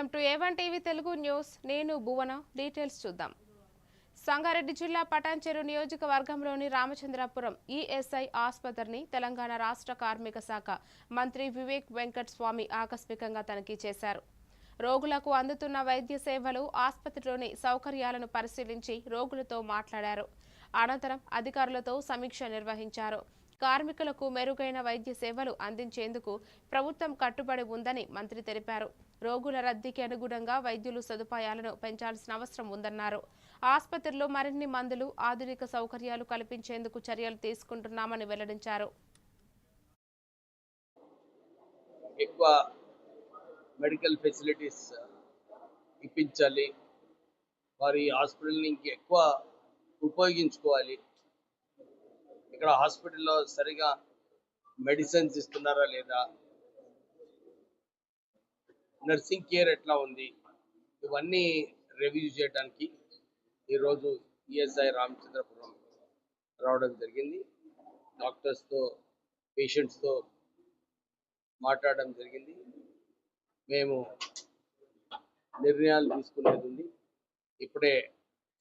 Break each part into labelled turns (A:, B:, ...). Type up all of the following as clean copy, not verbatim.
A: Welcome to A1 TV Telugu news. నేను భువన. Details చూద్దాం. సంగారెడ్డి జిల్లా పటాన్చెరు నియోజకవర్గంలోని రామచంద్రపురం ఈఎస్ఐ ఆసుపత్రిని తెలంగాణ రాష్ట్ర కార్మిక శాఖ మంత్రి వివేక్ వెంకట్ స్వామి ఆకస్మికంగా తనిఖీ చేశారు. రోగులకు అందుతున్న వైద్య సేవలు, ఆసుపత్రిలోని సౌకర్యాలను పరిశీలించి రోగులతో మాట్లాడారు. అనంతరం అధికారులతో సమీక్ష నిర్వహించారు. కార్మికులకు మెరుగైన వైద్య సేవలు అందించేందుకు ప్రభుత్వం కట్టుబడి ఉందని మంత్రి తెలిపారు. రోగుల రద్దీకి అనుగుణంగా వైద్యులు సదుపాయాలను పెంచాల్సిన అవసరం ఉందన్నారు. ఆసుపత్రిలో మరిన్ని మందులు, ఆధునిక సౌకర్యాలు కల్పించేందుకు చర్యలు తీసుకుంటున్నామని వెల్లడించారు.
B: ఎక్కువ మెడికల్ ఫెసిలిటీస్ ఇప్పించాలి, వారి హాస్పిటల్ని ఇంకెక్కువ ఉపయోగించుకోవాలి. ఇక్కడ హాస్పిటల్లో సరిగా మెడిసిన్స్ ఇస్తున్నారా లేదా, నర్సింగ్ కేర్ ఎట్లా ఉంది, ఇవన్నీ రివ్యూ చేయడానికి ఈరోజు ఈఎస్ఐ రామచంద్రపురం రావడం జరిగింది. డాక్టర్స్తో, పేషెంట్స్తో మాట్లాడడం జరిగింది. మేము నిర్ణయాలు తీసుకునేది ఉంది. ఇప్పుడే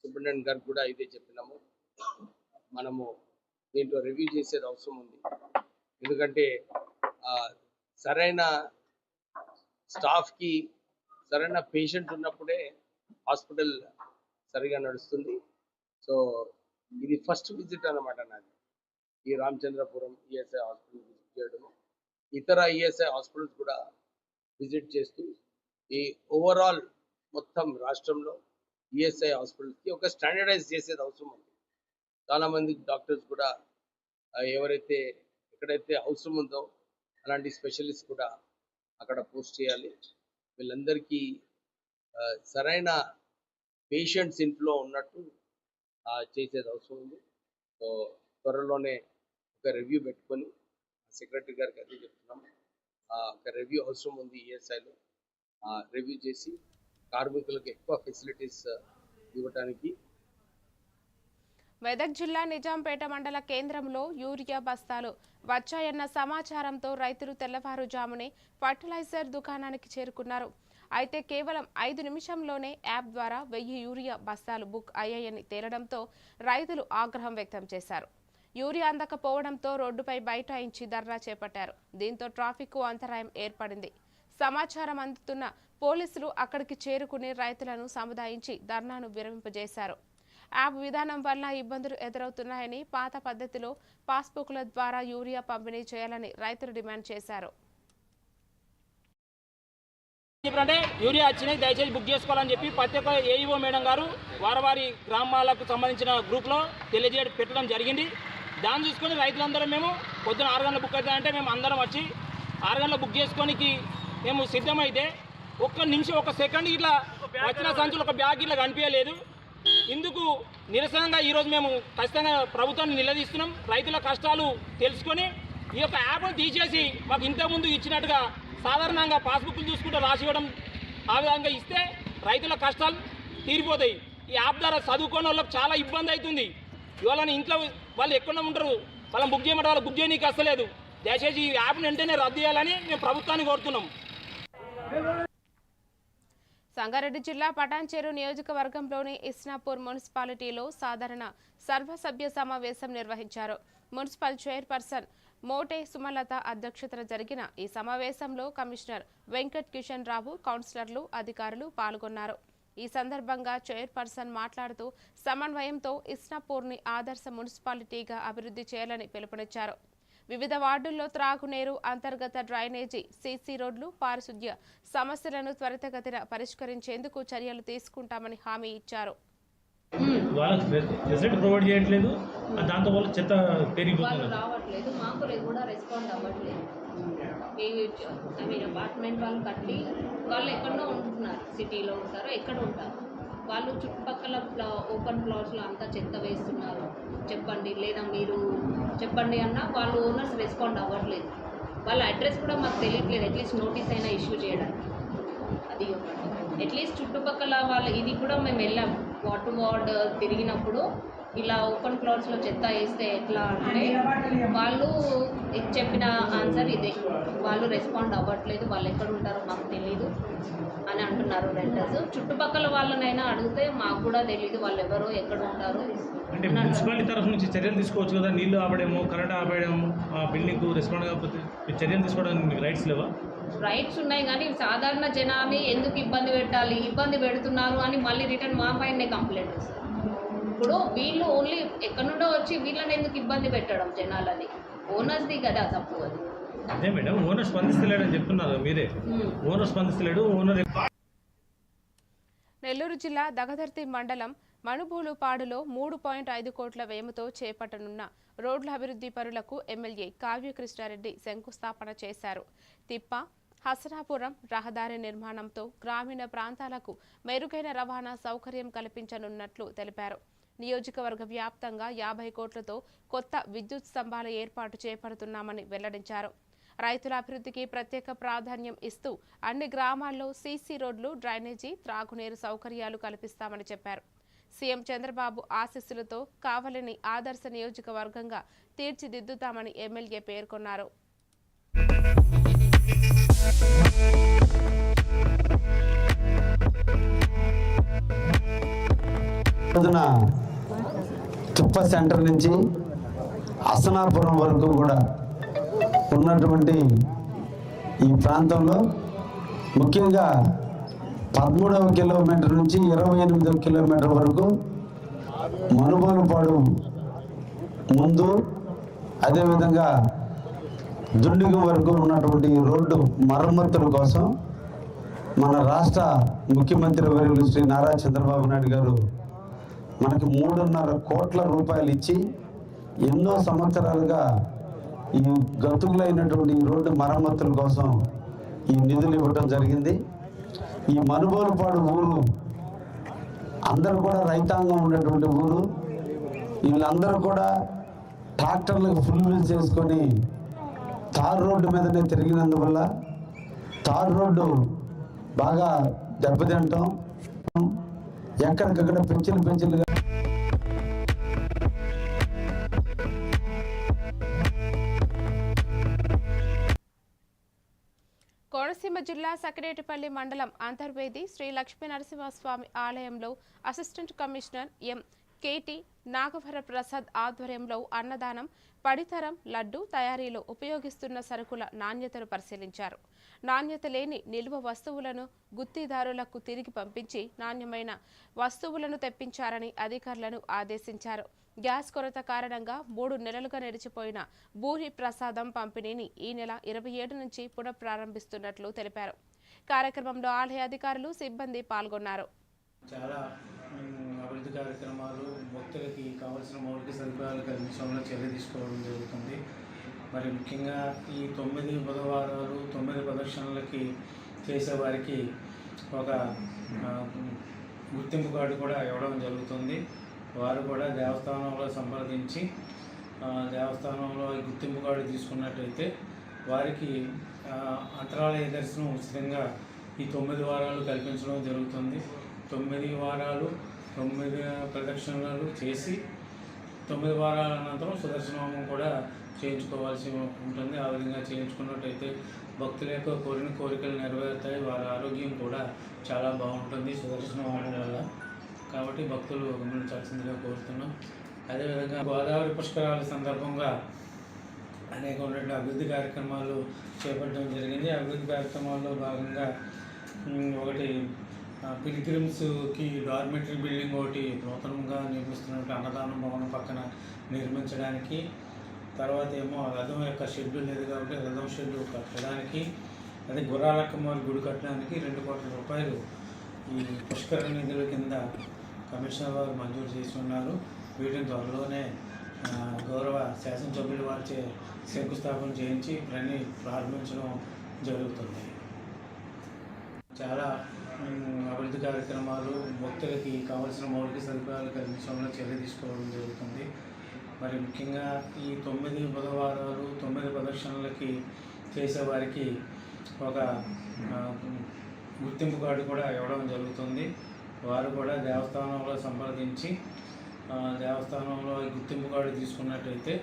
B: సూపరింటెండెంట్ గారికి కూడా ఇదే చెప్పినాము. మనము దీంట్లో రివ్యూ చేసేది అవసరం ఉంది. ఎందుకంటే సరైన స్టాఫ్కి సరైన పేషెంట్ ఉన్నప్పుడే హాస్పిటల్ సరిగా నడుస్తుంది. సో ఇది ఫస్ట్ విజిట్ అన్నమాట నాది, ఈ రామచంద్రపురం ఈఎస్ఐ హాస్పిటల్ విజిట్ చేయడము. ఇతర ఈఎస్ఐ హాస్పిటల్స్ కూడా విజిట్ చేస్తూ ఈ ఓవరాల్ మొత్తం రాష్ట్రంలో ఈఎస్ఐ హాస్పిటల్స్కి ఒక స్టాండర్డైజ్ చేసేది అవసరం ఉంది. చాలామంది డాక్టర్స్ కూడా ఎవరైతే ఎక్కడైతే అవసరం ఉందో అలాంటి స్పెషలిస్ట్ కూడా అక్కడ పోస్ట్ చేయాలి. వీళ్ళందరికీ సరైన పేషెంట్స్ ఇంట్లో ఉన్నట్టు చేసేది అవసరం ఉంది. సో త్వరలోనే ఒక రివ్యూ పెట్టుకొని సెక్రటరీ గారికి అదే చెప్తున్నాం. ఒక రివ్యూ అవసరం ఉంది ఈఎస్ఐలో. రివ్యూ చేసి కార్మికులకు ఎక్కువ ఫెసిలిటీస్ ఇవ్వడానికి.
A: మెదక్ జిల్లా నిజాంపేట మండల కేంద్రంలో యూరియా బస్తాలు వచ్చాయన్న సమాచారంతో రైతులు తెల్లవారుజామునే ఫర్టిలైజర్ దుకాణానికి చేరుకున్నారు. అయితే కేవలం 5 నిమిషంలోనే యాప్ ద్వారా 1000 యూరియా బస్తాలు బుక్ అయ్యాయని తేలడంతో రైతులు ఆగ్రహం వ్యక్తం చేశారు. యూరియా అందకపోవడంతో రోడ్డుపై బైఠాయించి ధర్నా చేపట్టారు. దీంతో ట్రాఫిక్కు అంతరాయం ఏర్పడింది. సమాచారం అందుతున్న పోలీసులు అక్కడికి చేరుకుని రైతులను సముదాయించి ధర్నాను విరమింపజేశారు. యాప్ విధానం వల్ల ఇబ్బందులు ఎదురవుతున్నాయని, పాత పద్ధతిలో పాస్బుక్ల ద్వారా యూరియా పంపిణీ చేయాలని రైతులు డిమాండ్ చేశారు.
C: యూరియా వచ్చినాయి, దయచేసి బుక్ చేసుకోవాలని చెప్పి ప్రతి ఒక్క ఏఈఓ మేడం గారు వారి గ్రామాలకు సంబంధించిన గ్రూప్లో పెట్టడం జరిగింది. దాన్ని చూసుకొని రైతులందరం మేము పొద్దున 6 గంటల బుక్ అవుతాయంటే మేము అందరం వచ్చి 6 గంటల బుక్ చేసుకోనికి మేము సిద్ధమైతే ఒక్క సెకండ్ ఇట్లా వచ్చిన సంచులు ఒక బ్యాగ్ ఇట్లా కనిపించలేదు. ఇందుకు నిరసనంగా ఈరోజు మేము ఖచ్చితంగా ప్రభుత్వాన్ని నిలదీస్తున్నాం. రైతుల కష్టాలు తెలుసుకొని ఈ యొక్క యాప్ను తీసేసి మాకు ఇంతకుముందు ఇచ్చినట్టుగా సాధారణంగా పాస్బుక్లు చూసుకుంటూ రాసి ఇవ్వడం, ఆ విధంగా ఇస్తే రైతుల కష్టాలు తీరిపోతాయి. ఈ యాప్ ద్వారా చదువుకునే వాళ్ళకి చాలా ఇబ్బంది అవుతుంది. ఇవాళ ఇంట్లో వాళ్ళు ఎక్కడ ఉంటారు, వాళ్ళని బుక్ చేయమంటే వాళ్ళు బుక్ చేయనీకి వస్తలేదు. దయచేసి ఈ యాప్ను వెంటనే రద్దు చేయాలని మేము ప్రభుత్వాన్ని కోరుతున్నాం.
A: సంగారెడ్డి జిల్లా పటాన్చెరు నియోజకవర్గంలోని ఇస్నాపూర్ మున్సిపాలిటీలో సాధారణ సర్వసభ్య సమావేశం నిర్వహించారు. మున్సిపల్ చైర్పర్సన్ మోటే సుమలత అధ్యక్షతన జరిగిన ఈ సమావేశంలో కమిషనర్ వెంకట్ కిషన్ రావు, కౌన్సిలర్లు, అధికారులు పాల్గొన్నారు. ఈ సందర్భంగా చైర్పర్సన్ మాట్లాడుతూ సమన్వయంతో ఇస్నాపూర్ని ఆదర్శ మున్సిపాలిటీగా అభివృద్ధి చేయాలని పిలుపునిచ్చారు. వివిధ వార్డుల్లో త్రాగునీరు, అంతర్గత డ్రైనేజీ, సీసీ రోడ్లు, పారిశుద్ధ్య సమస్యలను త్వరితగతిన పరిష్కరించేందుకు చర్యలు తీసుకుంటామని హామీ ఇచ్చారు.
D: ప్రొవైడ్ చేయట్లేదు, దాంతో వాళ్ళు చెత్త పెరిగిపోతుంది,
E: రావట్లేదు, మాకు కూడా రెస్పాండ్ అవ్వట్లేదు. అపార్ట్మెంట్ వాళ్ళు కట్టి వాళ్ళు ఎక్కడో ఉంటున్నారు, సిటీలో ఉంటారు, ఎక్కడ ఉంటారు వాళ్ళు, చుట్టుపక్కల ఓపెన్ ప్లాట్స్లో అంతా చెత్త వేస్తున్నారు. చెప్పండి, లేదా మీరు చెప్పండి అన్నా వాళ్ళు ఓనర్స్ రెస్పాండ్ అవ్వట్లేదు. వాళ్ళ అడ్రస్ కూడా మాకు తెలియట్లేదు. అట్లీస్ట్ నోటీస్ అయినా ఇష్యూ చేయడానికి. అది ఒకటి. అట్లీస్ట్ చుట్టుపక్కల వాళ్ళ ఇది కూడా మేము వెళ్ళాము, వార్డ్ టు వార్డ్ తిరిగినప్పుడు ఇలా ఓపెన్ ప్లాట్స్లో చెత్త వేస్తే ఎట్లా అంటే వాళ్ళు చెప్పిన ఆన్సర్ ఇదే, వాళ్ళు రెస్పాండ్ అవ్వట్లేదు, వాళ్ళు ఎక్కడ ఉంటారో మాకు తెలీదు అని అంటున్నారు రెంటర్స్. చుట్టుపక్కల వాళ్ళనైనా అడిగితే మాకు కూడా తెలీదు వాళ్ళు ఎవరో ఎక్కడ ఉంటారో
D: అంటే మున్సిపాలిటీ తరఫు నుంచి చర్యలు తీసుకోవచ్చు కదా, నీళ్లు ఆపడేమో కరెంట్ ఆపేయడము, ఆ బిల్డింగ్కు రెస్పాండ్ కాకపోతే చర్యలు తీసుకోవడానికి మీకు రైట్స్ లేవా?
E: రైట్స్ ఉన్నాయి కానీ సాధారణ జనాన్ని ఎందుకు ఇబ్బంది పెట్టాలి, ఇబ్బంది పెడుతున్నారు అని మళ్ళీ రిటర్న్ మా పైనే కంప్లైంట్ వస్తుంది. ఇప్పుడు వీళ్ళు ఓన్లీ ఎక్కడి నుండో వచ్చి వీళ్ళని ఎందుకు ఇబ్బంది పెట్టడం జనాలని, ఓనర్స్ది కదా తప్పు అది.
D: అదే మేడం, ఓనర్ స్పందిస్తలేడు అని చెప్తున్నారు మీరే, ఓనర్ స్పందిస్తలేడు. ఓనర్
A: నెల్లూరు జిల్లా దగదర్తి మండలం మనుబోలుపాడులో 3.5 కోట్ల వ్యయంతో చేపట్టనున్న రోడ్ల అభివృద్ధి పనులకు ఎమ్మెల్యే కావ్య కృష్ణారెడ్డి శంకుస్థాపన చేశారు. తిప్ప హసనాపురం రహదారి నిర్మాణంతో గ్రామీణ ప్రాంతాలకు మెరుగైన రవాణా సౌకర్యం కల్పించనున్నట్లు తెలిపారు. నియోజకవర్గ వ్యాప్తంగా 50 కోట్లతో కొత్త విద్యుత్ స్తంభాల ఏర్పాటు చేపడుతున్నామని వెల్లడించారు. రైతుల అభివృద్ధికి ప్రత్యేక ప్రాధాన్యం ఇస్తూ అన్ని గ్రామాల్లో సీసీ రోడ్లు, డ్రైనేజీ, త్రాగునీరు సౌకర్యాలు కల్పిస్తామని చెప్పారు. సీఎం చంద్రబాబు ఆశీస్సులతో కావలిని ఆదర్శ నియోజకవర్గంగా తీర్చిదిద్దుతామని ఎమ్మెల్యే పేర్కొన్నారు.
F: తిప్ప సెంటర్ నుంచి హసనాపురం వరకు కూడా ఉన్నటువంటి ఈ ప్రాంతంలో ముఖ్యంగా 13వ కిలోమీటర్ నుంచి 28వ కిలోమీటర్ వరకు మనుబోలుపాడు ముందు, అదేవిధంగా దుండిగం వరకు ఉన్నటువంటి రోడ్డు మరమ్మతుల కోసం మన రాష్ట్ర ముఖ్యమంత్రి వర్యులు శ్రీ నారా చంద్రబాబు నాయుడు గారు మనకి 3.5 కోట్ల రూపాయలు ఇచ్చి ఎన్నో సంవత్సరాలుగా ఈ గతుకులైనటువంటి రోడ్డు మరమ్మతుల కోసం ఈ నిధులు ఇవ్వడం జరిగింది. ఈ మనుబోలుపాడు ఊరు అందరూ కూడా రైతాంగం ఉండేటువంటి ఊరు. వీళ్ళందరూ కూడా ట్రాక్టర్లకు ఫుల్ వీల్స్ చేసుకొని తార్ రోడ్డు మీదనే తిరిగినందువల్ల తార్ రోడ్డు బాగా దెబ్బతింటాం, ఎక్కడికక్కడ పెంచులుగా
A: కోనసీమ జిల్లా సకిరేటిపల్లి మండలం అంతర్వేది శ్రీ లక్ష్మీ నరసింహస్వామి ఆలయంలో assistant commissioner M కేటి Nagavara Prasad ఆధ్వర్యంలో అన్నదానం, పడితరం లడ్డు తయారీలో ఉపయోగిస్తున్న సరుకుల నాణ్యతను పరిశీలించారు. నాణ్యత లేని నిల్వ వస్తువులను గుత్తిదారులకు తిరిగి పంపించి నాణ్యమైన వస్తువులను తెప్పించారని అధికారులను ఆదేశించారు. గ్యాస్ కొరత కారణంగా 3 నెలలుగా నిలిచిపోయిన భూరి ప్రసాదం పంపిణీని ఈ నెల 27 నుంచి పునఃప్రారంభిస్తున్నట్లు తెలిపారు. కార్యక్రమంలో ఆలయ అధికారులు, సిబ్బంది పాల్గొన్నారు.
G: చాలా అభివృద్ధి కార్యక్రమాలు, భక్తులకి కావాల్సిన మౌలిక సదుపాయాలు కల్పించడంలో చర్య తీసుకోవడం జరుగుతుంది. మరి ముఖ్యంగా ఈ 9 బుధవారాలు 9 ప్రదక్షిణలకి చేసేవారికి ఒక గుర్తింపు కార్డు కూడా ఇవ్వడం జరుగుతుంది. వారు కూడా దేవస్థానంలో సంప్రదించి దేవస్థానంలో గుర్తింపు కార్డు తీసుకున్నట్టయితే వారికి అంతరాలయ దర్శనం ఉచితంగా ఈ 9 వారాలు కల్పించడం జరుగుతుంది. 9 వారాలు 9 ప్రదక్షిణలు చేసి 9 వారాల అనంతరం సుదర్శనోమం కూడా చేయించుకోవాల్సి ఉంటుంది. ఆ విధంగా చేయించుకున్నట్టయితే భక్తుల యొక్క కోరిన కోరికలు నెరవేరుతాయి, వారి ఆరోగ్యం కూడా చాలా బాగుంటుంది సుదర్శనోమం వల్ల. కాబట్టి భక్తులు గమనించాల్సిందిగా కోరుతున్నాం. అదేవిధంగా గోదావరి పుష్కరాల సందర్భంగా అనేకమైనటువంటి అభివృద్ధి కార్యక్రమాలు చేపట్టడం జరిగింది. అభివృద్ధి కార్యక్రమాల్లో భాగంగా ఒకటి పిల్గ్రిమ్స్కి డార్మెటరీ బిల్డింగ్ ఒకటి నూతనంగా నిర్మిస్తున్నట్టు అన్నదానం భవనం పక్కన నిర్మించడానికి, తర్వాత ఏమో రథం యొక్క షెడ్యూల్ లేదు కాబట్టి రథం షెడ్యూల్ కట్టడానికి, అదే గుర్రాలక్కమ్మవారి గుడి కట్టడానికి 2 కోట్ల రూపాయలు ఈ పుష్కర నిధుల కింద కమిషనర్ వారు మంజూరు చేసి ఉన్నారు. వీటిని త్వరలోనే గౌరవ శాసనసభ్యుల వారిచే శంకుస్థాపన చేయించి పని ప్రారంభించడం జరుగుతుంది. చాలా అభివృద్ధి కార్యక్రమాలు, భక్తులకి కావాల్సిన మౌలిక సదుపాయాలు కల్పించడంలో చర్య తీసుకోవడం జరుగుతుంది. మరి ముఖ్యంగా ఈ 9 బుధవారాలు 9 ప్రదక్షిణలకి చేసేవారికి ఒక గుర్తింపు కార్డు కూడా ఇవ్వడం జరుగుతుంది. వారు కూడా దేవస్థానంలో సంప్రదించి దేవస్థానంలో గుర్తింపు కార్డు తీసుకున్నట్టయితే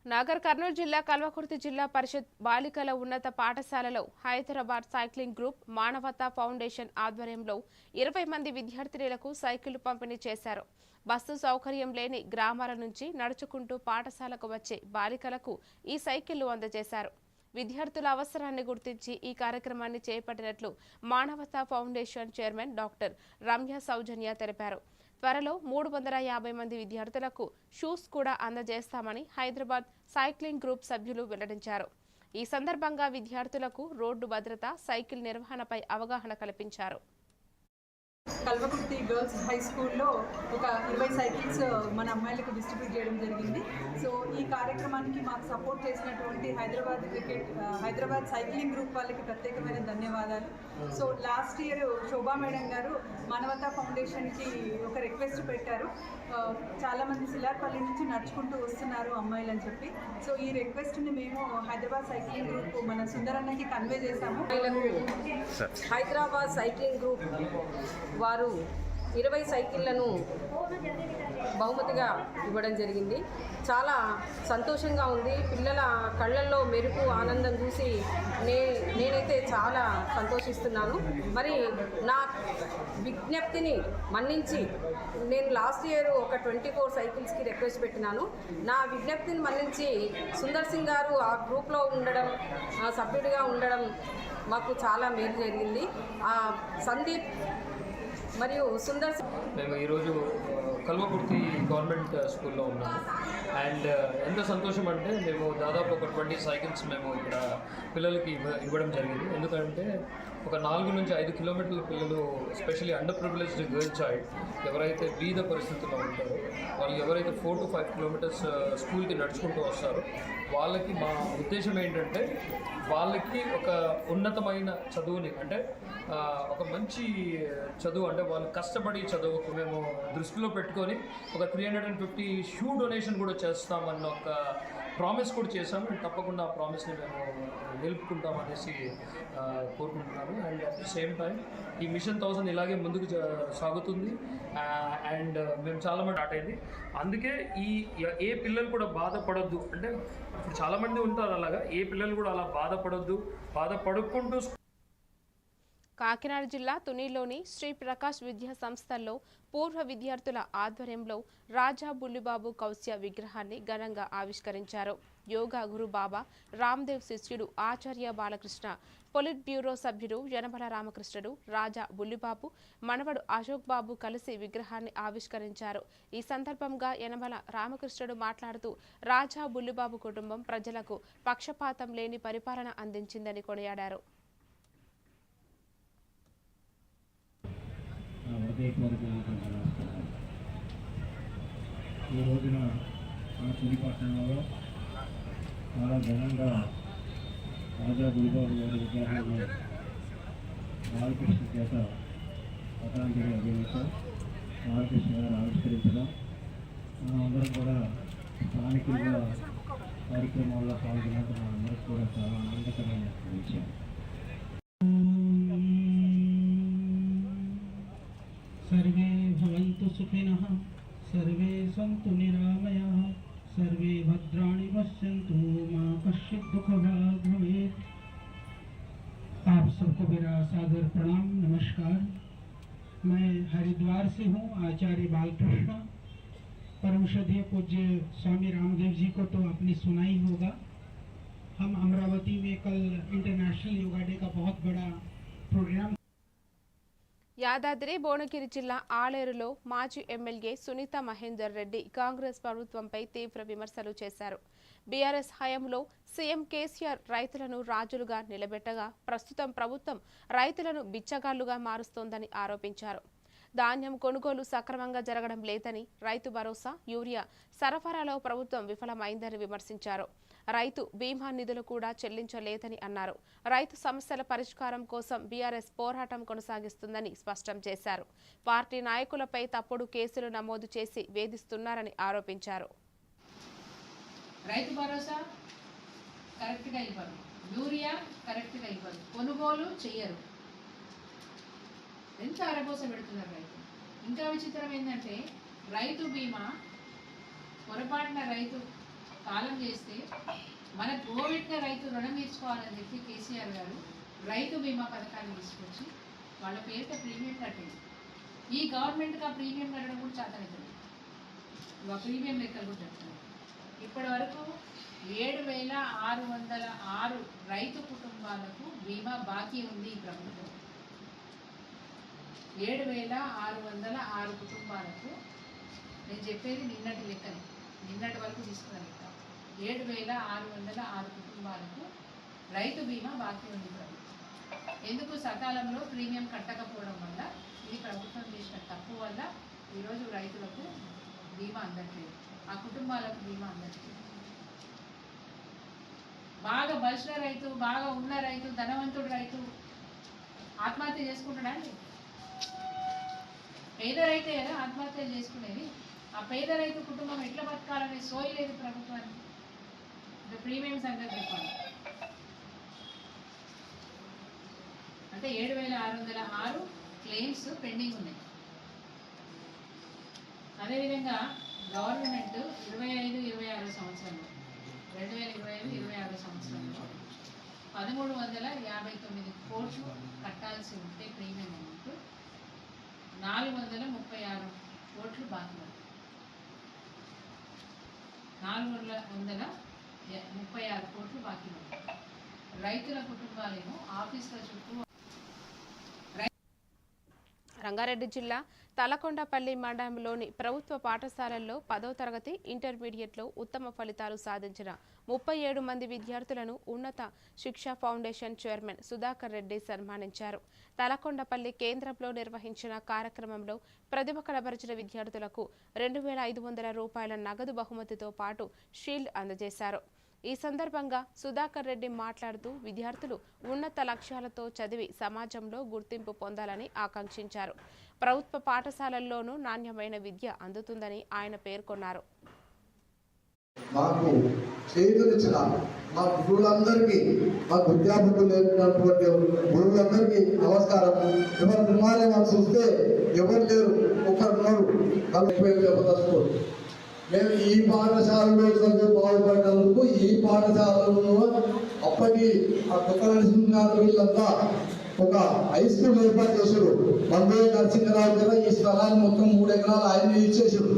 A: నాగర్ కర్నూలు జిల్లా కల్వకుర్తి జిల్లా పరిషత్ బాలికల ఉన్నత పాఠశాలలో హైదరాబాద్ సైక్లింగ్ గ్రూప్ మానవతా ఫౌండేషన్ ఆధ్వర్యంలో 20 మంది విద్యార్థినులకు సైకిళ్లు పంపిణీ చేశారు. బస్సు సౌకర్యం లేని గ్రామాల నుంచి నడుచుకుంటూ పాఠశాలకు వచ్చే బాలికలకు ఈ సైకిళ్లు అందజేశారు. విద్యార్థుల అవసరాన్ని గుర్తించి ఈ కార్యక్రమాన్ని చేపట్టినట్లు మానవతా ఫౌండేషన్ చైర్మన్ డాక్టర్ రమ్య సౌజన్య తెలిపారు. త్వరలో 350 మంది విద్యార్థులకు షూస్ కూడా అందజేస్తామని హైదరాబాద్ సైక్లింగ్ గ్రూప్ సభ్యులు వెల్లడించారు. ఈ సందర్భంగా విద్యార్థులకు రోడ్డు భద్రత, సైకిల్ నిర్వహణపై అవగాహన కల్పించారు.
H: కల్వకుర్తి గర్ల్స్ హై స్కూల్లో ఒక 20 సైకిల్స్ మన అమ్మాయిలకు డిస్ట్రిబ్యూట్ చేయడం జరిగింది. సో ఈ కార్యక్రమానికి మాకు సపోర్ట్ చేసినటువంటి హైదరాబాద్ సైక్లింగ్ గ్రూప్ వాళ్ళకి ప్రత్యేకమైన ధన్యవాదాలు. సో లాస్ట్ ఇయర్ శోభా మేడం గారు మానవతా ఫౌండేషన్కి ఒక రిక్వెస్ట్ పెట్టారు. చాలామంది సిలార్పల్లి నుంచి నడుచుకుంటూ వస్తున్నారు అమ్మాయిలు అని చెప్పి. సో ఈ రిక్వెస్ట్ని మేము హైదరాబాద్ సైక్లింగ్ గ్రూప్ మన సుందరన్నకి కన్వే చేశాము.
I: హైదరాబాద్ సైక్లింగ్ గ్రూప్ వారు 20 సైకిళ్లను బహుమతిగా ఇవ్వడం జరిగింది. చాలా సంతోషంగా ఉంది. పిల్లల కళ్ళల్లో మెరుపు, ఆనందం చూసి నేనైతే చాలా సంతోషిస్తున్నాను. మరి నా విజ్ఞప్తిని మన్నించి నేను లాస్ట్ ఇయర్ ఒక 24 సైకిల్స్కి రిక్వెస్ట్ పెట్టినాను. నా విజ్ఞప్తిని మన్నించి సుందర్ సింగ్ గారు ఆ గ్రూప్లో ఉండడం, సభ్యుడిగా ఉండడం మాకు చాలా మేలు జరిగింది. సందీప్ మరియు సుందర్
J: మేము ఈరోజు కల్వకుర్తి గవర్నమెంట్ స్కూల్లో ఉన్నాము. అండ్ ఎంత సంతోషం అంటే మేము దాదాపు ఒక 20 సైకిల్స్ మేము ఇక్కడ పిల్లలకి ఇవ్వడం జరిగింది. ఎందుకంటే ఒక 4 నుంచి 5 కిలోమీటర్ల పిల్లలు, especially under privileged girl child ఎవరైతే బీద పరిస్థితుల్లో ఉంటారో, వాళ్ళు ఎవరైతే 4 to 5 కిలోమీటర్స్ స్కూల్కి నడుచుకుంటూ వస్తారో వాళ్ళకి మా ఉద్దేశం ఏంటంటే వాళ్ళకి ఒక ఉన్నతమైన చదువుని, అంటే ఒక మంచి చదువు, అంటే వాళ్ళు కష్టపడి చదువుకు మేము దృష్టిలో పెట్టుకొని ఒక 350 షూ డొనేషన్ కూడా చేస్తామన్న ఒక ప్రామిస్ కూడా చేశాము. అండ్ తప్పకుండా ఆ ప్రామిస్ని మేము నిలుపుకుంటాం అనేసి కోరుకుంటున్నాను. And at the same time ఈ మిషన్ 1000 ఇలాగే ముందుకు సాగుతుంది. అండ్ మేము చాలామంది స్టార్ట్ అయింది. అందుకే ఏ పిల్లలు కూడా బాధపడొద్దు, అంటే ఇప్పుడు చాలామంది ఉంటారు అలాగా, ఏ పిల్లలు కూడా అలా బాధపడుకుంటూ.
A: కాకినాడ జిల్లా తునిలోని శ్రీ ప్రకాష్ విద్యా సంస్థల్లో పూర్వ విద్యార్థుల ఆధ్వర్యంలో రాజా బుల్లిబాబు కౌశ్య విగ్రహాన్ని ఘనంగా ఆవిష్కరించారు. యోగా గురు బాబా రామ్దేవ్ శిష్యుడు ఆచార్య బాలకృష్ణ, పొలిట్ బ్యూరో సభ్యుడు యనమల రామకృష్ణుడు, రాజా బుల్లిబాబు మనవడు అశోక్ బాబు కలిసి విగ్రహాన్ని ఆవిష్కరించారు. ఈ సందర్భంగా యనమల రామకృష్ణుడు మాట్లాడుతూ రాజా బుల్లిబాబు కుటుంబం ప్రజలకు పక్షపాతం లేని పరిపాలన అందించిందని కొనియాడారు.
K: ఈ రోజున మన తుని పట్టణంలో చాలా ఘనంగా రాజా బుల్లిబాబు గారి విగ్రహాన్ని బాలకృష్ణ చేత పతాంజలి అభినందించాం. బాలకృష్ణ గారు ఆవిష్కరించడం, అందరం కూడా స్థానికులుగా కార్యక్రమాల్లో పాల్గొన్నట్టు మనందరికీ కూడా చాలా ఆనందకరమైన విషయం. सर्वे भवन्तु सुखिनः, सर्वे सन्तु निरामयाः, सर्वे भद्राणि पश्यन्तु मा कश्चित् दुःखभाग् भवेत्। आप सबको मेरा सादर प्रणाम, नमस्कार। मैं हरिद्वार से हूँ, आचार्य बालकृष्ण। परम श्रद्धेय पूज्य स्वामी रामदेव जी को तो आपने सुना ही होगा। हम अमरावती में कल इंटरनेशनल योगा डे का बहुत बड़ा प्रोग्राम।
A: యాదాద్రి భువనగిరి జిల్లా ఆలేరులో మాజీ ఎమ్మెల్యే సునీత మహేందర్ రెడ్డి కాంగ్రెస్ ప్రభుత్వంపై తీవ్ర విమర్శలు చేశారు. బీఆర్ఎస్ హయాంలో సీఎం కేసీఆర్ రైతులను రాజులుగా నిలబెట్టగా ప్రస్తుతం ప్రభుత్వం రైతులను బిచ్చగాళ్లుగా మారుస్తోందని ఆరోపించారు. ధాన్యం కొనుగోలు సక్రమంగా జరగడం లేదని, రైతు భరోసా, యూరియా సరఫరాలో ప్రభుత్వం విఫలమైందని విమర్శించారు. రైతు బీమా నిధులు కూడా చెల్లించలేదని అన్నారు. రైతు సమస్యల పరిష్కారం కోసం బీఆర్ఎస్ పోరాటం కొనసాగిస్తుందని స్పష్టం చేశారు. పార్టీ నాయకులపై తప్పుడు కేసులు నమోదు చేసి వేధిస్తున్నారని ఆరోపించారు.
E: రైతు భరోసా కరెక్ట్గా ఇవ్వరు, యూరియా కరెక్ట్గా ఇవ్వరు, కొనుగోలు చెయ్యరు. ఎంత అరబోస పెడుతున్నారు రైతు.
L: ఇంకా విచిత్రం ఏంటంటే రైతు బీమా పొరపాటున రైతు కాలం చేస్తే మన కోవిడ్గా రైతు రుణం తీర్చుకోవాలని చెప్పి కేసీఆర్ గారు రైతు బీమా పథకాన్ని తీసుకొచ్చి వాళ్ళ పేరుతో ప్రీమియం కట్టేది. ఈ గవర్నమెంట్కి ఆ ప్రీమియం కట్టడం కూడా చేతనవుతుంది. ఆ ప్రీమియం లెక్కలు కూడా చెప్తారు. ఇప్పటి వరకు 7,606 రైతు కుటుంబాలకు బీమా బాకీ ఉంది ఈ ప్రభుత్వం. 7,606 కుటుంబాలకు, నేను చెప్పేది నిన్నటి లెక్కని, నిన్నటి వరకు తీసుకున్న లెక్క. 7,606 కుటుంబాలకు రైతు బీమా బాకీ ఉంది ప్రభుత్వం. ఎందుకు? సకాలంలో ప్రీమియం కట్టకపోవడం వల్ల, ఇది ప్రభుత్వం చేసిన తప్పు వల్ల ఈరోజు రైతులకు బీమా అందట్లేదు, ఆ కుటుంబాలకు బీమా అందట్లేదు. బాగా బలిసిన రైతు, బాగా ఉన్న రైతు, ధనవంతుడు రైతు ఆత్మహత్య చేసుకుంటాడా అండి? పేద రైతే కదా ఆత్మహత్యలు చేసుకునేది. ఆ పేద రైతు కుటుంబం ఎట్లా బతకాలనే సోయి లేదు ప్రభుత్వానికి. ప్రీమియం సంగతి చెప్పాలి అంటే 7,606 క్లెయిమ్స్ పెండింగ్ ఉన్నాయి. అదేవిధంగా గవర్నమెంట్ 25-26 సంవత్సరంలో 2025-26 సంవత్సరంలో 1,359 కోట్లు కట్టాల్సి ఉంటే ప్రీమియం అమౌంట్ 436 కోట్లు బాకీ ఉంది. 436 కోట్లు బాకీ ఉంది. రైతుల కుటుంబాలేమో ఆఫీసుల చుట్టూ.
A: రంగారెడ్డి జిల్లా తలకొండపల్లి మండలంలోని ప్రభుత్వ పాఠశాలల్లో 10వ తరగతి ఇంటర్మీడియట్లో ఉత్తమ ఫలితాలు సాధించిన 37 మంది విద్యార్థులను ఉన్నత శిక్షా ఫౌండేషన్ చైర్మన్ సుధాకర్ రెడ్డి సన్మానించారు. తలకొండపల్లి కేంద్రంలో నిర్వహించిన కార్యక్రమంలో ప్రతిభ కనబరిచిన విద్యార్థులకు 2,500 రూపాయల నగదు బహుమతితో పాటు షీల్డ్ అందజేశారు. ఈ సందర్భంగా సుధాకర్ రెడ్డి మాట్లాడుతూ విద్యార్థులు ఉన్నత లక్ష్యాలతో చదివి సమాజంలో గుర్తింపు పొందాలని ఆకాంక్షించారు. ప్రభుత్వ పాఠశాలల్లోనూ నాణ్యమైన విద్య అందుతుందని ఆయన పేర్కొన్నారు.
M: మాకు చేతులిచ్చిన మా గురువులందరికీ, మా విద్యార్థులు లేనటువంటి గురువులందరికీ నమస్కారం. ఎవరు నిర్మాణం చూస్తే ఎవరు లేరు, ఒకరున్నారు. జబర్దస్త్ మేము ఈ పాఠశాలలో చదువు బాగుపడినందుకు ఈ పాఠశాలలో అప్పటి ఆ కొత్త నరసింహారావు వీళ్ళంతా ఒక హై స్కూల్ ఏర్పాటు చేశారు. మందే నరసింహరావు గారు ఈ స్థలాన్ని మొత్తం 3 ఎకరాలు ఆయన ఇచ్చేసారు.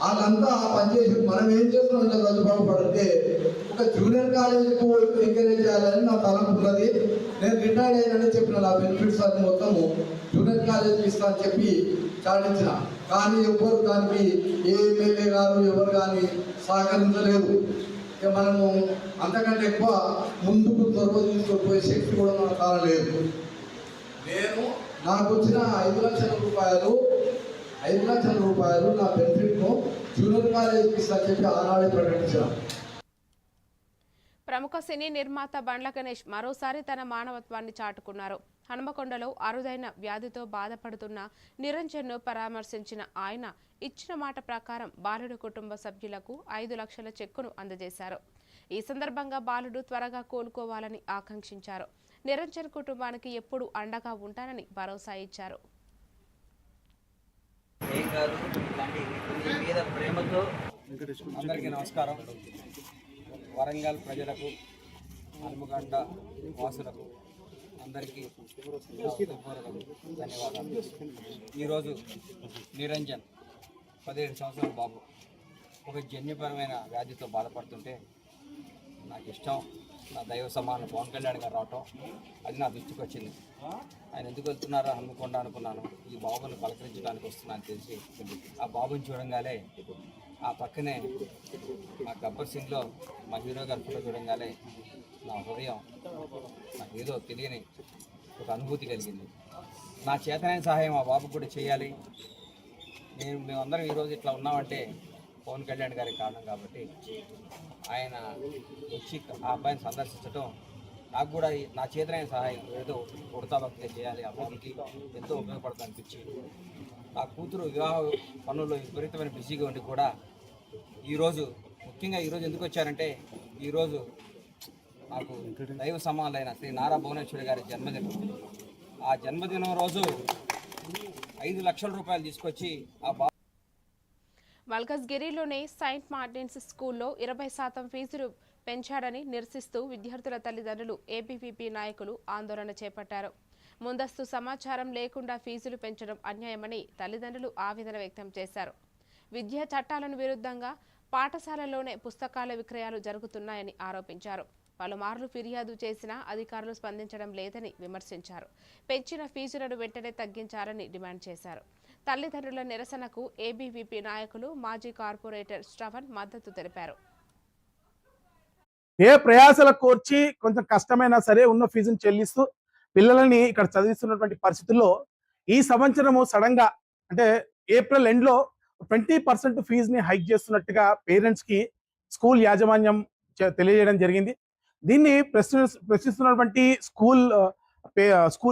M: వాళ్ళంతా పనిచేసారు. మనం ఏం చేస్తున్నాం అంటే చదువు బాగుపడంటే ఒక జూనియర్ కాలేజీకి ఎంకరేజ్ చేయాలని నా తలంపు ఉన్నది. నేను రిటైర్డ్ అయ్యానని చెప్పిన నా బెనిఫిట్స్ అన్ని మొత్తము జూనియర్ కాలేజీకి ఇస్తా అని చెప్పి చాటించిన. కానీ ఎవరు దానికి ఏ ఎమ్మెల్యే గారు ఎవరు కానీ సహకరించలేదు. ఇక మనము అంతకంటే ఎక్కువ ముందుకు త్వరగా తీసుకుపోయే శక్తి కూడా మన కాలం లేదు. నేను నాకు వచ్చిన 5 లక్షల రూపాయలు నా బెనిఫిట్ను జూనియర్ కాలేజీకి ఇస్తా చెప్పి ఆనాడే ప్రకటించాను.
A: ప్రముఖ సినీ నిర్మాత బండ్ల గణేష్ మరోసారి తన మానవత్వాన్ని చాటుకున్నారు. హనుమకొండలో అరుదైన వ్యాధితో బాధపడుతున్న నిరంజన్ను పరామర్శించిన ఆయన ఇచ్చిన మాట ప్రకారం బాలుడు కుటుంబ సభ్యులకు 5 లక్షల చెక్కును అందజేశారు. ఈ సందర్భంగా బాలుడు త్వరగా కోలుకోవాలని ఆకాంక్షించారు. నిరంజన్ కుటుంబానికి ఎప్పుడూ అండగా ఉంటానని భరోసా ఇచ్చారు.
N: అందరికీ నమస్కారం. వరంగల్ ప్రజలకు, హనుమకొండ వాసులకు అందరికీ ధన్యవాదాలు. ఈరోజు నిరంజన్ 17 సంవత్సరాల బాబు ఒక జన్యుపరమైన వ్యాధితో బాధపడుతుంటే నాకు ఇష్టం, నా దైవ సమానం పవన్ కళ్యాణ్ గారు రావటం అది నా దృష్టికి వచ్చింది. ఆయన ఎందుకు వెళ్తున్నారో హనుమకొండ అనుకున్నాను. ఈ బాబుని పలకరించడానికి వస్తున్నాను తెలిసి ఆ బాబుని చూడంగానే ఆ పక్కనే మా గబ్బర్ సింగ్లో మా హీరో గారి ఫోటో చూడంగానే నా హృదయం నాకు ఏదో తెలియని ఒక అనుభూతి కలిగింది. నా చేతనైన సహాయం ఆ బాబుకు కూడా చేయాలి. మేమందరం ఈరోజు ఇట్లా ఉన్నామంటే పవన్ కళ్యాణ్ గారికి కారణం కాబట్టి ఆయన వచ్చి ఆ అబ్బాయిని సందర్శించడం నాకు కూడా నా చేతనైన సహాయం ఏదో ఉడతా భక్తిగా చేయాలి. ఆ బాబుకి ఎంతో ఉపయోగపడుతుంది అనిపించి నా కూతురు వివాహ పనుల్లో విపరీతమైన బిజీగా ఉండి కూడా ఈరోజు ముఖ్యంగా ఈరోజు ఎందుకు వచ్చారంటే ఈరోజు నాకు దైవ సమానులైన శ్రీ నారా భువనేశ్వరి గారి జన్మదినం. ఆ జన్మదినం రోజు 5 లక్షల రూపాయలు తీసుకొచ్చి ఆ
A: మల్కజ్గిరిలోని సెయింట్ మార్టిన్స్ స్కూల్లో 20% ఫీజులు పెంచాడని నిరసిస్తూ విద్యార్థుల తల్లిదండ్రులు ఏబీవీపీ నాయకులు ఆందోళన చేపట్టారు. ముందస్తు సమాచారం లేకుండా ఫీజులు పెంచడం అన్యాయమని తల్లిదండ్రులు ఆవేదన వ్యక్తం చేశారు. విద్యా చట్టాలను విరుద్ధంగా పాఠశాలల్లోనే పుస్తకాల విక్రయాలు జరుగుతున్నాయని ఆరోపించారు. పలుమార్లు ఫిర్యాదు చేసినా అధికారులు స్పందించడం లేదని విమర్శించారు. పెంచిన ఫీజులను వెంటనే తగ్గించాలని డిమాండ్ చేశారు. తల్లిదండ్రుల నిరసనకు ఏబీవీపీ నాయకులు మాజీ కార్పొరేటర్ శ్రవణ్ మద్దతు తెలిపారు.
O: ఏ ప్రయాసల కోర్చి కొంచెం కష్టమైనా సరే ఉన్న ఫీజును చెల్లిస్తూ పిల్లలని ఇక్కడ చదివిస్తున్నటువంటి పరిస్థితుల్లో ఈ సంవత్సరము సడన్ గా అంటే ఏప్రిల్ ఎండ్ లో 20% ఫీజుని హైక్ చేస్తున్నట్టుగా పేరెంట్స్ కి స్కూల్ యాజమాన్యం తెలియజేయడం జరిగింది. దీన్ని ప్రశ్నిస్తున్నటువంటి స్కూల్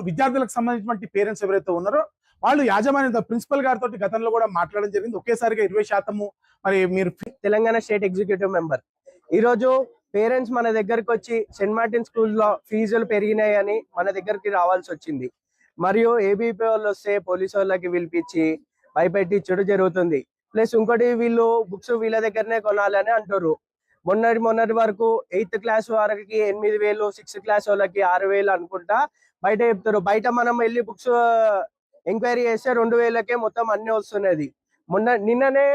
O: విద్యార్థులకు సంబంధించినటువంటి పేరెంట్స్ ఎవరైతే ఉన్నారో వాళ్ళు యాజమాన్యంతో ప్రిన్సిపల్ గారితో గతంలో కూడా మాట్లాడడం జరిగింది. ఒకేసారిగా 20% మరి మీరు
P: తెలంగాణ స్టేట్ ఎగ్జిక్యూటివ్ మెంబర్ ఈరోజు పేరెంట్స్ మన దగ్గరకు వచ్చి సెయింట్ మార్టిన్ స్కూల్లో ఫీజులు పెరిగినాయని మన దగ్గరికి రావాల్సి వచ్చింది. మరియు ఏబీపీ వాళ్ళు వస్తే పోలీసు వాళ్ళకి పిలిపించి భయపెట్టించడం జరుగుతుంది. ప్లస్ ఇంకోటి వీళ్ళు బుక్స్ వీళ్ళ దగ్గరనే కొనాలని అంటారు. మొన్నటి వరకు 8th క్లాస్ వారికి 8,000, 6th క్లాస్ వాళ్ళకి 6,000 అనుకుంటా బయట చెప్తారు. బయట మనం వెళ్ళి బుక్స్ ఎంక్వైరీ చేస్తే 2,000కే మొత్తం అన్ని వస్తున్నది. నిన్ననే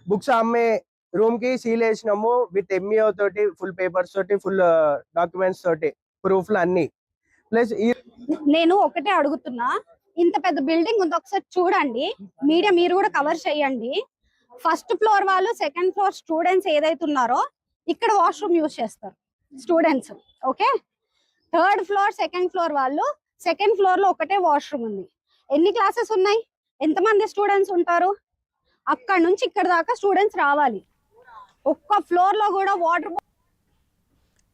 P: బుక్స్ అమ్మే రూమ్ కి సీల్ వేసినాము విత్ ఎంఈఓ తోటి, ఫుల్ పేపర్స్ తోటి, ఫుల్ డాక్యుమెంట్స్ తోటి, ప్రూఫ్లు అన్ని. ప్లస్
Q: నేను ఒకటే అడుగుతున్నా, ఇంత పెద్ద బిల్డింగ్ ఉంది, ఒకసారి చూడండి. మీడియా మీరు కూడా కవర్ చేయండి. ఫస్ట్ ఫ్లోర్ వాళ్ళు, సెకండ్ ఫ్లోర్ స్టూడెంట్స్ ఏదైతే ఉన్నారో ఇక్కడ వాష్రూమ్ యూజ్ చేస్తారు students. Okay, third floor, second floor వాళ్ళు, సెకండ్ ఫ్లోర్ లో ఒకటే వాష్రూమ్ ఉంది. ఎన్ని క్లాసెస్ ఉన్నాయి, ఎంతమంది స్టూడెంట్స్ ఉంటారు? అక్కడ నుంచి ఇక్కడ దాకా స్టూడెంట్స్ రావాలి. ఒక్క ఫ్లోర్ లో కూడా వాటర్.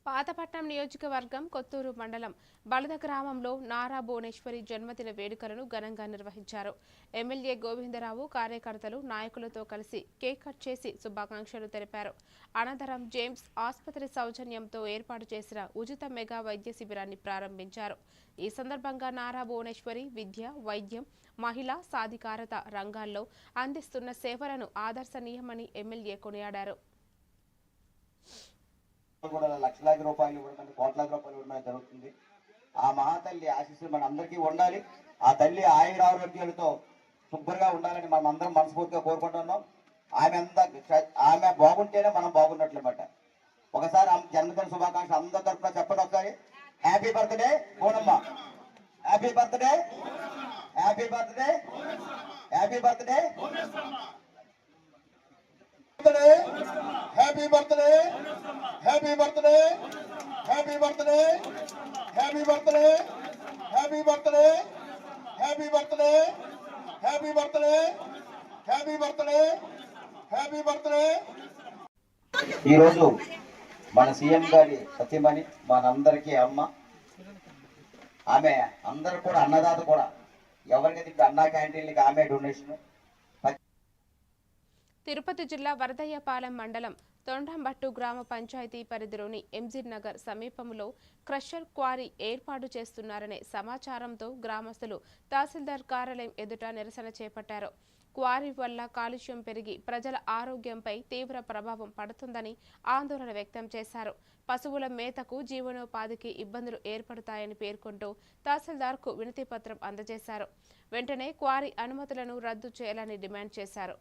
A: పాతపట్నం నియోజకవర్గం కొత్తూరు మండలం బలద గ్రామంలో నారా భువనేశ్వరి జన్మదిన వేడుకలను ఘనంగా నిర్వహించారు. ఎమ్మెల్యే గోవిందరావు కార్యకర్తలు నాయకులతో కలిసి కేక్ కట్ చేసి శుభాకాంక్షలు తెలిపారు. అనంతరం జేమ్స్ ఆసుపత్రి సౌజన్యంతో ఏర్పాటు చేసిన ఉచిత మెగా వైద్య శిబిరాన్ని ప్రారంభించారు. ఈ సందర్భంగా నారా భువనేశ్వరి విద్య, వైద్యం, మహిళా సాధికారత రంగాల్లో అందిస్తున్న సేవలను ఆదర్శనీయమని ఎమ్మెల్యే కొనియాడారు.
R: కూడా లక్షలాది రూపాయలు ఇవ్వడం, కోట్లాది రూపాయలు ఇవ్వడం జరుగుతుంది. ఆ మహాతల్లి ఆశీస్సులు మన అందరికీ ఉండాలి. ఆ తల్లి ఆయుర ఆరోగ్యాలతో శుభ్రంగా ఉండాలని మనం అందరం మనస్ఫూర్తిగా కోరుకుంటున్నాం. ఆమె బాగుంటేనే మనం బాగున్నట్లు అన్నమాట. ఒకసారి జన్మదిన శుభాకాంక్షలు అందరి తరఫున చెప్పండి. ఒకసారి happy birthday Poonamma, happy birthday, happy birthday, happy birthday,
M: happy birthday, happy birthday, happy birthday, happy birthday, happy birthday, happy birthday, happy birthday, happy birthday, happy birthday.
R: ఈరోజు మన సీఎం గారి సతీమణి, మనందరికీ అమ్మ. ఆమె అందరు కూడా అన్నదాత కూడా. ఎవరికైతే అన్నా క్యాంటీన్లకి ఆమె డొనేషన్.
A: తిరుపతి జిల్లా వరదయ్యపాలెం మండలం తొండంబట్టు గ్రామ పంచాయతీ పరిధిలోని ఎంజీ నగర్ సమీపంలో క్రషర్ క్వారీ ఏర్పాటు చేస్తున్నారనే సమాచారంతో గ్రామస్తులు తహసీల్దార్ కార్యాలయం ఎదుట నిరసన చేపట్టారు. క్వారీ వల్ల కాలుష్యం పెరిగి ప్రజల ఆరోగ్యంపై తీవ్ర ప్రభావం పడుతుందని ఆందోళన వ్యక్తం చేశారు. పశువుల మేతకు, జీవనోపాధికి ఇబ్బందులు ఏర్పడతాయని పేర్కొంటూ తహసీల్దార్కు వినతి పత్రం అందజేశారు. వెంటనే క్వారీ అనుమతులను రద్దు చేయాలని డిమాండ్ చేశారు.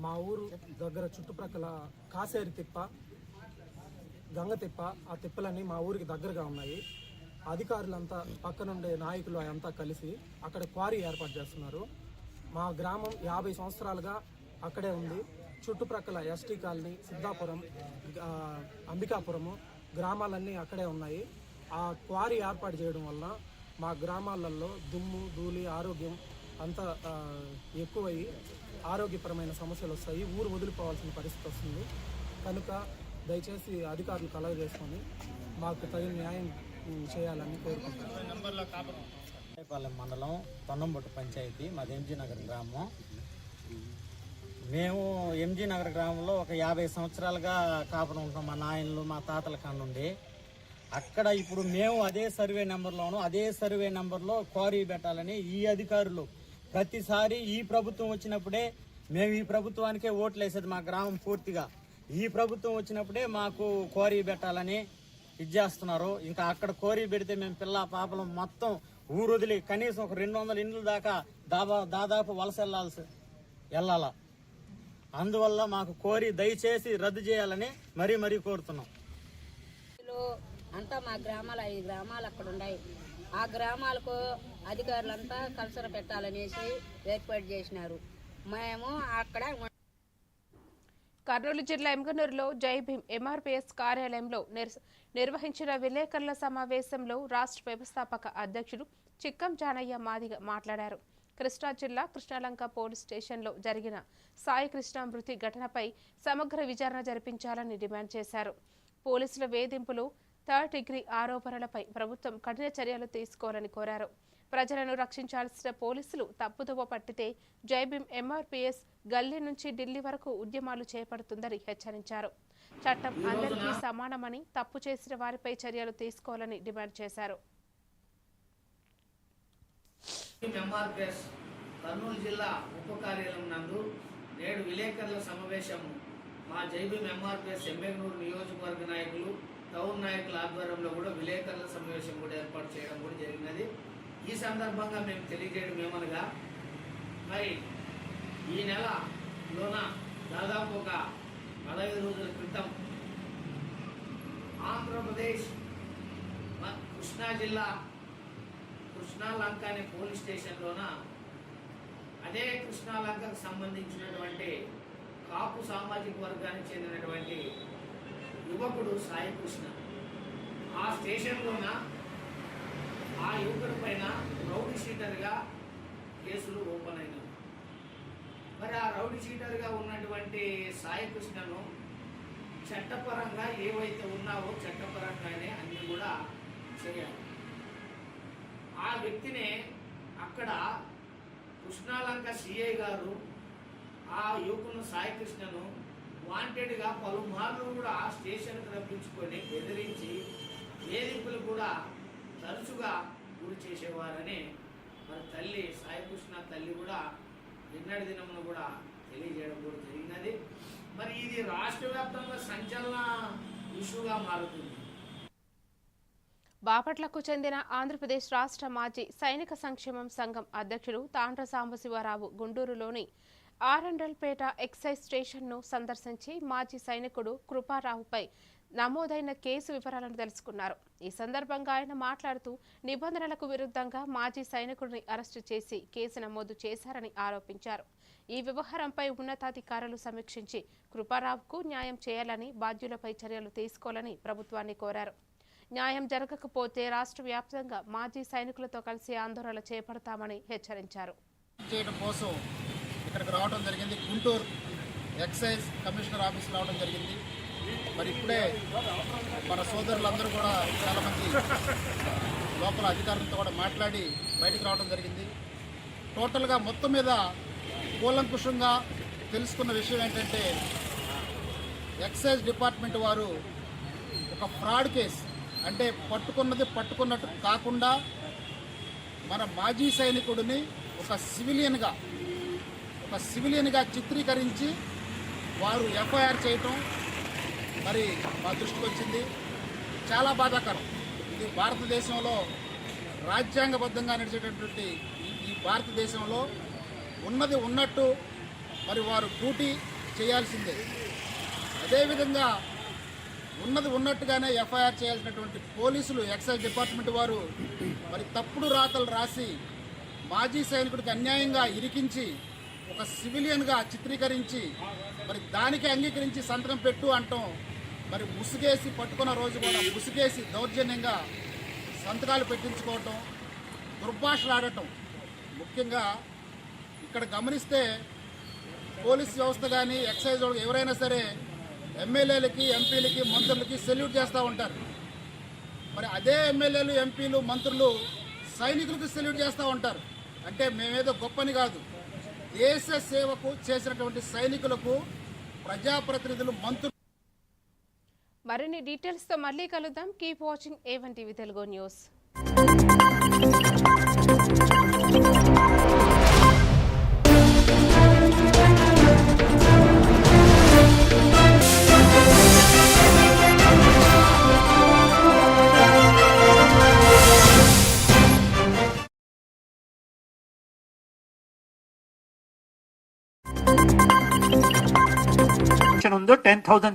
S: మా ఊరు దగ్గర చుట్టుప్రక్కల కాసేరు తిప్ప, గంగ తిప్ప, ఆ తిప్పలన్నీ మా ఊరికి దగ్గరగా ఉన్నాయి. అధికారులంతా పక్కనుండే నాయకులు అంతా కలిసి అక్కడ క్వారీ ఏర్పాటు చేస్తున్నారు. మా గ్రామం 50 సంవత్సరాలుగా అక్కడే ఉంది. చుట్టుప్రక్కల ఎస్టీ కాలనీ, సిద్ధాపురం, అంబికాపురము గ్రామాలన్నీ అక్కడే ఉన్నాయి. ఆ క్వారీ ఏర్పాటు చేయడం వల్ల మా గ్రామాలలో దుమ్ము, ధూళి, ఆరోగ్యం అంతా ఎక్కువయ్యి ఆరోగ్యపరమైన సమస్యలు వస్తాయి. ఊరు వదిలిపోవాల్సిన పరిస్థితి వస్తుంది. కనుక దయచేసి అధికారులు కలగజేసుకొని మాకు తగిన న్యాయం చేయాలని కోరుకుంటున్నాను.
T: మండలం తొండంబొట్టు పంచాయతీ, మాది ఎంజీ నగర్ గ్రామం. మేము ఎంజీ నగర్ గ్రామంలో ఒక 50 సంవత్సరాలుగా కాపురం ఉంటాం. మా నాయనలు, మా తాతల కాడ నుండి అక్కడ ఇప్పుడు మేము అదే సర్వే నెంబర్లోనూ అదే సర్వే నెంబర్లో క్వారీ పెట్టాలని ఈ అధికారులు ప్రతిసారి ఈ ప్రభుత్వం వచ్చినప్పుడే మేము ఈ ప్రభుత్వానికే ఓట్లు వేసేది మా గ్రామం పూర్తిగా. ఈ ప్రభుత్వం వచ్చినప్పుడే మాకు క్వారీ పెట్టాలని ఇది చేస్తున్నారు. ఇంకా అక్కడ క్వారీ పెడితే మేము పిల్ల పాపలు మొత్తం ఊరు వదిలి కనీసం ఒక 200 ఇండ్ల దాకా దాదాపు వలస వెళ్ళాలా. అందువల్ల మాకు క్వారీ దయచేసి రద్దు చేయాలని మరీ కోరుతున్నాం.
U: అంతా మా గ్రామాలు 5 గ్రామాలు అక్కడ ఉన్నాయి. ఆ గ్రామాలకు అధికారులంతా కల్చర్ పెట్టాలనేసి ఏర్పాటు చేసినారు. మేము అక్కడ
A: కర్నూలు జిల్లా ఎమ్గనూరులో జై భీమ్ ఎంఆర్పీఎస్ కార్యాలయంలో నిర్వహించిన విలేకరుల సమావేశంలో రాష్ట్ర వ్యవస్థాపక అధ్యక్షుడు చిక్కం జానయ్య మాదిగ మాట్లాడారు. కృష్ణా జిల్లా కృష్ణాలంక పోలీస్ స్టేషన్లో జరిగిన సాయి కృష్ణ మృతి ఘటనపై సమగ్ర విచారణ జరిపించాలని డిమాండ్ చేశారు. పోలీసుల వేధింపులు, థర్డ్ డిగ్రీ ఆరోపణలపై ప్రభుత్వం కఠిన చర్యలు తీసుకోవాలని కోరారు. ప్రజలను రక్షించాల్సిన పోలీసులు తప్పుదోవ పట్టితే జై భీమ్ ఎంఆర్పీఎస్ గల్లీ నుంచి ఢిల్లీ వరకు ఉద్యమాలు చేపడుతుందని హెచ్చరించారు. చట్టం అందరికీ సమానమని, తప్పు చేసిన వారిపై చర్యలు తీసుకోవాలని డిమాండ్ చేశారు.
V: ఎంఆర్పీఎస్ కర్నూలు జిల్లా ఉప కార్యాలయం నందు నేడు విలేకరుల సమావేశం మా జై భీమ్ ఎంఆర్పీఎస్ ఎమ్మెగనూరు నియోజకవర్గ నాయకులు, టౌన్ నాయకుల ఆధ్వర్యంలో కూడా విలేకరుల సమావేశం కూడా ఏర్పాటు చేయడం కూడా జరిగినది. ఈ సందర్భంగా మేము తెలియజేయడం ఏమనగా, మరి ఈ నెలలోన దాదాపు ఒక 15 రోజుల క్రితం ఆంధ్రప్రదేశ్ కృష్ణా జిల్లా కృష్ణాలంక అనే పోలీస్ స్టేషన్లోన అదే కృష్ణాలంకకు సంబంధించినటువంటి కాపు సామాజిక వర్గానికి చెందినటువంటి యువకుడు సాయి కృష్ణ ఆ స్టేషన్లోన ఆ యువకుడి పైన రౌడీ షీటర్గా కేసులు ఓపెన్ అయినాయి. మరి ఆ రౌడీ షీటర్గా ఉన్నటువంటి సాయి కృష్ణను చట్టపరంగా ఏవైతే ఉన్నావో చట్టపరంగానే అన్నీ కూడా చేయాలి. ఆ వ్యక్తిని అక్కడ కృష్ణాలంక సిఐ గారు ఆ యువకును సాయి కృష్ణను వాంటెడ్గా పలుమార్లు కూడా స్టేషన్కి రప్పించుకొని బెదిరించి వేధింపులు కూడా తరచుగా గురి చేసేవారని మరి తల్లి సాయికృష్ణ తల్లి కూడా నిన్నటి దినమును కూడా తెలియజేయడం కూడా జరిగినది. మరి ఇది రాష్ట్ర వ్యాప్తంగా సంచలన ఇష్యూగా మారుతుంది.
A: బాపట్లకు చెందిన ఆంధ్రప్రదేశ్ రాష్ట్ర మాజీ సైనిక సంక్షేమం సంఘం అధ్యక్షుడు తాండ్ర సాంబశివరావు గుంటూరులోని ఆరండల్పేట ఎక్సైజ్ స్టేషన్ను సందర్శించి మాజీ సైనికుడు కృపారావుపై నమోదైన కేసు వివరాలను తెలుసుకున్నారు. ఈ సందర్భంగా ఆయన మాట్లాడుతూ నిబంధనలకు విరుద్ధంగా మాజీ సైనికుడిని అరెస్టు చేసి కేసు నమోదు చేశారని ఆరోపించారు. ఈ వ్యవహారంపై ఉన్నతాధికారులు సమీక్షించి కృపారావుకు న్యాయం చేయాలని, బాధ్యులపై చర్యలు తీసుకోవాలని ప్రభుత్వాన్ని కోరారు. న్యాయం జరగకపోతే రాష్ట్ర వ్యాప్తంగా మాజీ సైనికులతో కలిసి ఆందోళన చేపడతామని హెచ్చరించారు.
W: ఇక్కడికి రావడం జరిగింది. గుంటూరు ఎక్సైజ్ కమిషనర్ ఆఫీస్ రావడం జరిగింది. మరి ఇప్పుడే మన సోదరులందరూ కూడా చాలామంది లోపల అధికారులతో కూడా మాట్లాడి బయటకు రావడం జరిగింది. టోటల్గా మొత్తం మీద కూలంకుషంగా తెలుసుకున్న విషయం ఏంటంటే, ఎక్సైజ్ డిపార్ట్మెంట్ వారు ఒక ఫ్రాడ్ కేసు, అంటే పట్టుకున్నది పట్టుకున్నట్టు కాకుండా మన మాజీ సైనికుడిని ఒక సివిలియన్గా చిత్రీకరించి వారు ఎఫ్ఐఆర్ చేయటం మరి మా దృష్టికి వచ్చింది. చాలా బాధాకరం. ఇది భారతదేశంలో రాజ్యాంగబద్ధంగా నడిచేటటువంటి ఈ భారతదేశంలో ఉన్నది ఉన్నట్టు మరి వారు డ్యూటీ చేయాల్సిందే. అదేవిధంగా ఉన్నది ఉన్నట్టుగానే ఎఫ్ఐఆర్ చేయాల్సినటువంటి పోలీసులు, ఎక్సైజ్ డిపార్ట్మెంట్ వారు మరి తప్పుడు రాతలు రాసి మాజీ సైనికుడికి అన్యాయంగా ఇరికించి ఒక సివిలియన్గా చిత్రీకరించి మరి దానికి అంగీకరించి సంతకం పెట్టు అంటాం. మరి ముసుగేసి పట్టుకున్న రోజు కూడా ముసుగేసి దౌర్జన్యంగా సంతకాలు పెట్టించుకోవటం, దుర్భాషలాడటం. ముఖ్యంగా ఇక్కడ గమనిస్తే పోలీస్ వ్యవస్థ కానీ ఎక్సైజ్ ఎవరైనా సరే ఎమ్మెల్యేలకి, ఎంపీలకి, మంత్రులకి సెల్యూట్ చేస్తూ ఉంటారు. మరి అదే ఎమ్మెల్యేలు, ఎంపీలు, మంత్రులు సైనికులకు సెల్యూట్ చేస్తూ ఉంటారు. అంటే మేమేదో గొప్పని కాదు, దేశ సేవకు చేసినటువంటి సైనికులకు ప్రజాప్రతినిధులు, మంత్రులు
A: మరిన్ని డీటెయిల్స్తో మళ్ళీ కలుద్దాం. Keep watching A1 TV Telugu news.
B: ఉందో 10,000